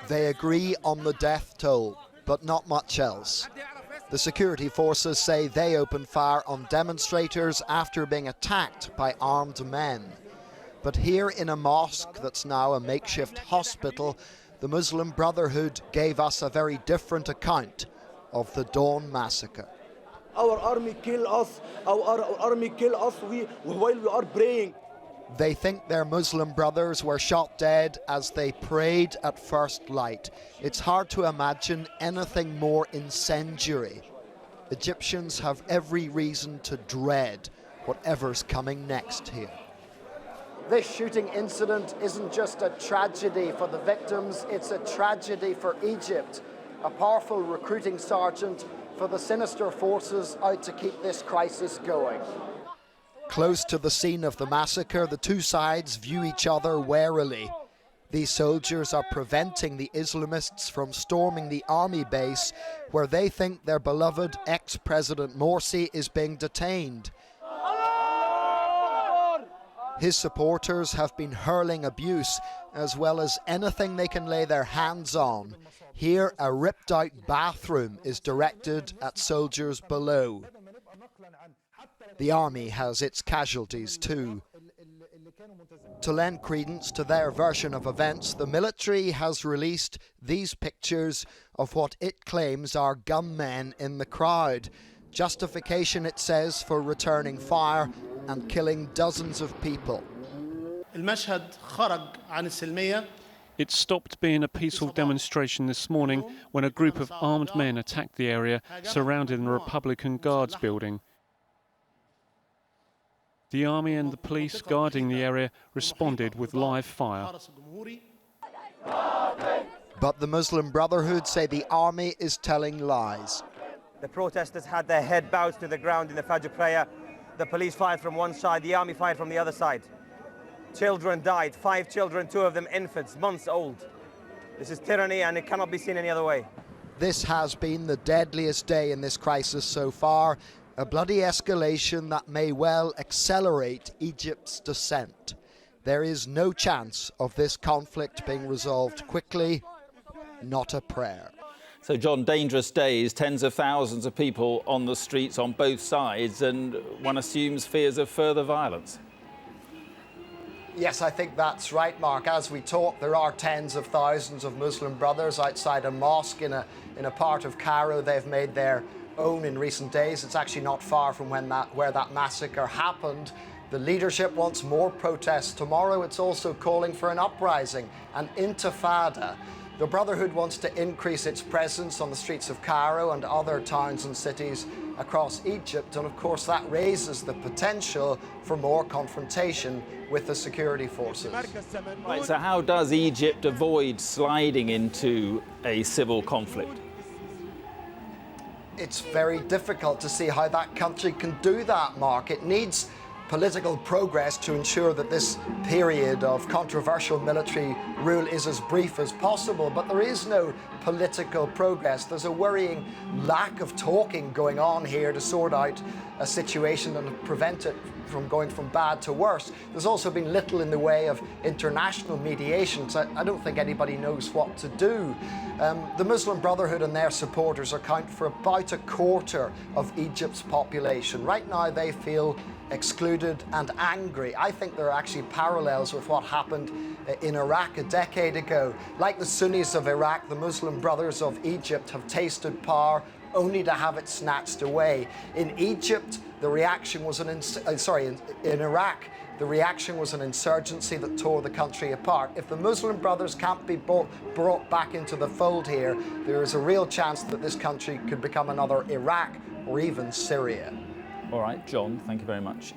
They agree on the death toll, but not much else. The security forces say they opened fire on demonstrators after being attacked by armed men. But here in a mosque that's now a makeshift hospital, the Muslim Brotherhood gave us a very different account of the Dawn massacre. Our army kill us, our army kill us while we are praying. They think their Muslim brothers were shot dead as they prayed at first light. It's hard to imagine anything more incendiary. Egyptians have every reason to dread whatever's coming next here. This shooting incident isn't just a tragedy for the victims, it's a tragedy for Egypt, a powerful recruiting sergeant for the sinister forces out to keep this crisis going. Close to the scene of the massacre, the two sides view each other warily. These soldiers are preventing the Islamists from storming the army base where they think their beloved ex-President Morsi is being detained. His supporters have been hurling abuse as well as anything they can lay their hands on. Here, a ripped-out bathroom is directed at soldiers below. The army has its casualties too. To lend credence to their version of events, the military has released these pictures of what it claims are gunmen in the crowd. Justification, it says, for returning fire and killing dozens of people. It stopped being a peaceful demonstration this morning when a group of armed men attacked the area surrounding the Republican Guards building. The army and the police guarding the area responded with live fire. But the Muslim Brotherhood say the army is telling lies. The protesters had their head bowed to the ground in the Fajr prayer. The police fired from one side, the army fired from the other side. Children died, 5 children, 2 of them infants, months old. This is tyranny and it cannot be seen any other way. This has been the deadliest day in this crisis so far, a bloody escalation that may well accelerate Egypt's descent. There is no chance of this conflict being resolved quickly, not a prayer. So, John, dangerous days, tens of thousands of people on the streets on both sides, and one assumes fears of further violence. Yes, I think that's right, Mark. As we talk, there are tens of thousands of Muslim brothers outside a mosque in a part of Cairo they've made their own in recent days. It's actually not far from where that massacre happened. The leadership wants more protests tomorrow. It's also calling for an uprising, an intifada. The Brotherhood wants to increase its presence on the streets of Cairo and other towns and cities across Egypt, and of course that raises the potential for more confrontation with the security forces. Right, so how does Egypt avoid sliding into a civil conflict? It's very difficult to see how that country can do that, Mark. It needs political progress to ensure that this period of controversial military rule is as brief as possible, but there is no political progress. There's a worrying lack of talking going on here to sort out a situation and prevent it from going from bad to worse. There's also been little in the way of international mediation, so I don't think anybody knows what to do. The Muslim Brotherhood and their supporters account for about a quarter of Egypt's population. Right now they feel excluded and angry. I think there are actually parallels with what happened in Iraq a decade ago. Like the Sunnis of Iraq, the Muslim Brothers of Egypt have tasted power only to have it snatched away. In Egypt, the reaction was in Iraq, the reaction was an insurgency that tore the country apart. If the Muslim Brothers can't be brought back into the fold here, there is a real chance that this country could become another Iraq or even Syria. All right, John, thank you very much.